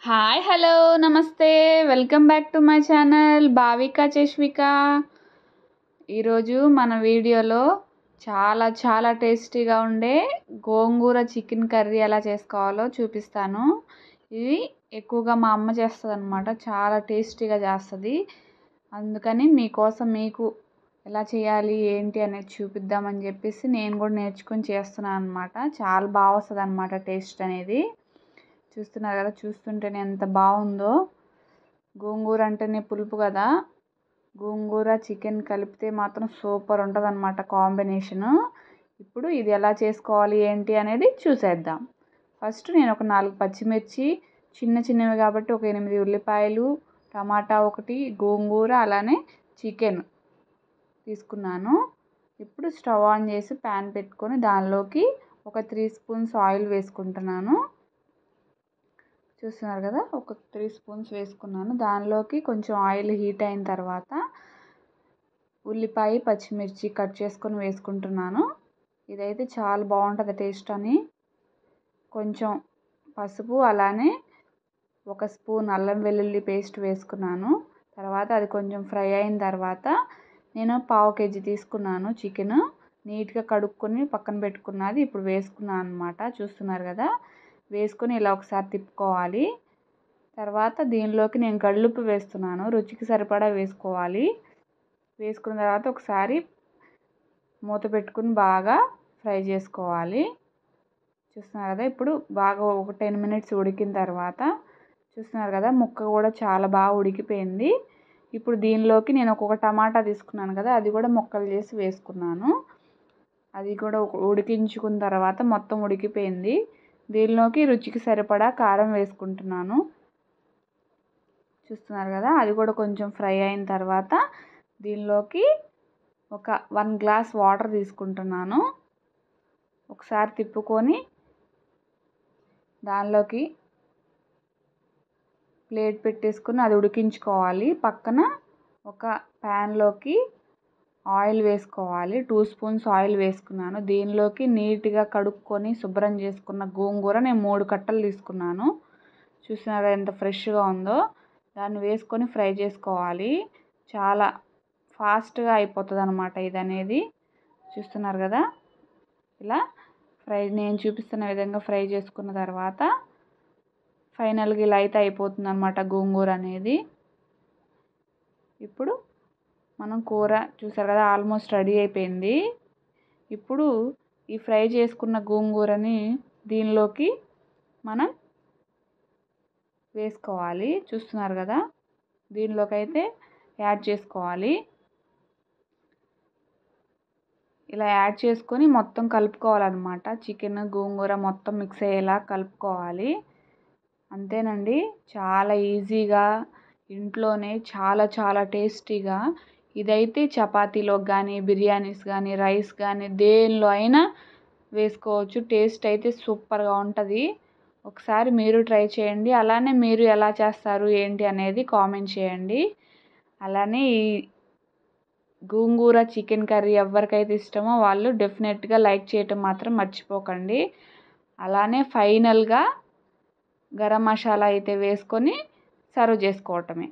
Hi hello నమస్తే welcome back to my channel Bhavika Cheshvika. ఈరోజు మన వీడియోలో చాలా టేస్టీగా ఉండే గోంగూర చికెన్ కర్రీ ఎలా చేసుకోవాలో చూపిస్తాను. ఇది ఎక్కువగా మా అమ్మ చేస్తుంది అనమాట. చాలా టేస్టీగా చేస్తుంది. అందుకని మీకోసం మీకు ఎలా చేయాలి ఏంటి అనేది చూపిద్దామని చెప్పేసి నేను కూడా నేర్చుకొని చేస్తున్నాను అనమాట. చాలా బాగా వస్తుంది అనమాట టేస్ట్ అనేది. చూస్తున్నారు కదా, చూస్తుంటేనే ఎంత బాగుందో. గోంగూర అంటేనే పులుపు కదా, గోంగూర చికెన్ కలిపితే మాత్రం సూపర్ ఉంటుంది అన్నమాట కాంబినేషను. ఇప్పుడు ఇది ఎలా చేసుకోవాలి ఏంటి అనేది చూసేద్దాం. ఫస్ట్ నేను ఒక 4 పచ్చిమిర్చి, చిన్నవి కాబట్టి ఒక 8 ఉల్లిపాయలు, టమాటా ఒకటి, గోంగూర అలానే చికెన్ తీసుకున్నాను. ఇప్పుడు స్టవ్ ఆన్ చేసి ప్యాన్ పెట్టుకొని దానిలోకి ఒక 3 స్పూన్స్ ఆయిల్ వేసుకుంటున్నాను. చూస్తున్నారు కదా, ఒక 3 స్పూన్స్ వేసుకున్నాను. దానిలోకి కొంచెం ఆయిల్ హీట్ అయిన తర్వాత ఉల్లిపాయ పచ్చిమిర్చి కట్ చేసుకొని వేసుకుంటున్నాను. ఇదైతే చాలా బాగుంటుంది టేస్ట్ అని. కొంచెం పసుపు అలానే 1 స్పూన్ అల్లం వెల్లుల్లి పేస్ట్ వేసుకున్నాను. తర్వాత అది కొంచెం ఫ్రై అయిన తర్వాత నేను 1/2 కేజీ తీసుకున్నాను చికెన్. నీట్గా కడుక్కొని పక్కన పెట్టుకున్నది ఇప్పుడు వేసుకున్నాను అనమాట. చూస్తున్నారు కదా, వేసుకొని ఇలా ఒకసారి తిప్పుకోవాలి. తర్వాత దీనిలోకి నేను కల్లుప్పు వేస్తున్నాను. రుచికి సరిపడా వేసుకోవాలి. వేసుకున్న తర్వాత ఒకసారి మూత పెట్టుకుని బాగా ఫ్రై చేసుకోవాలి. చూస్తున్నారు కదా, ఇప్పుడు బాగా ఒక 10 మినిట్స్ ఉడికిన తర్వాత చూస్తున్నారు కదా, ముక్క కూడా చాలా బాగా ఉడికిపోయింది. ఇప్పుడు దీనిలోకి నేను ఒక్కొక్క టమాటా తీసుకున్నాను కదా, అది కూడా ముక్కలు చేసి వేసుకున్నాను. అది కూడా ఉడికించుకున్న తర్వాత మొత్తం ఉడికిపోయింది. దీనిలోకి రుచికి సరిపడా కారం వేసుకుంటున్నాను. చూస్తున్నారు కదా, అది కూడా కొంచెం ఫ్రై అయిన తర్వాత దీనిలోకి ఒక 1 గ్లాస్ వాటర్ తీసుకుంటున్నాను. ఒకసారి తిప్పుకొని దానిలోకి ప్లేట్ పెట్టేసుకుని అది ఉడికించుకోవాలి. పక్కన ఒక ప్యాన్లోకి ఆయిల్ వేసుకోవాలి. 2 స్పూన్స్ ఆయిల్ వేసుకున్నాను. దీనిలోకి నీట్గా కడుక్కొని శుభ్రం చేసుకున్న గోంగూర నేను 3 కట్టలు తీసుకున్నాను. చూసినారా ఎంత ఫ్రెష్గా ఉందో. దాన్ని వేసుకొని ఫ్రై చేసుకోవాలి. చాలా ఫాస్ట్గా అయిపోతుంది అన్నమాట ఇది అనేది. చూస్తున్నారు కదా, ఇలా నేను చూపిస్తున్న విధంగా ఫ్రై చేసుకున్న తర్వాత ఫైనల్గా ఇలా అయితే అయిపోతుంది అన్నమాట గోంగూర అనేది. ఇప్పుడు మనం కూర చూసారు కదా, ఆల్మోస్ట్ రెడీ అయిపోయింది. ఇప్పుడు ఈ ఫ్రై చేసుకున్న గోంగూరని దీనిలోకి మనం వేసుకోవాలి. చూస్తున్నారు కదా, దీనిలోకి అయితే యాడ్ చేసుకోవాలి. ఇలా యాడ్ చేసుకొని మొత్తం కలుపుకోవాలన్నమాట. చికెన్ గోంగూర మొత్తం మిక్స్ అయ్యేలా కలుపుకోవాలి. అంతేనండి, చాలా ఈజీగా ఇంట్లోనే చాలా టేస్టీగా. ఇదైతే చపాతీలో కానీ బిర్యానీస్ కానీ రైస్ కానీ దేనిలో అయినా వేసుకోవచ్చు. టేస్ట్ అయితే సూపర్గా ఉంటుంది. ఒకసారి మీరు ట్రై చేయండి. అలానే మీరు ఎలా చేస్తారు ఏంటి అనేది కామెంట్ చేయండి. అలానే ఈ గోంగూర చికెన్ కర్రీ ఎవరికైతే ఇష్టమో వాళ్ళు డెఫినెట్గా లైక్ చేయటం మాత్రం మర్చిపోకండి. అలానే ఫైనల్గా గరం మసాలా అయితే వేసుకొని సర్వ్ చేసుకోవటమే.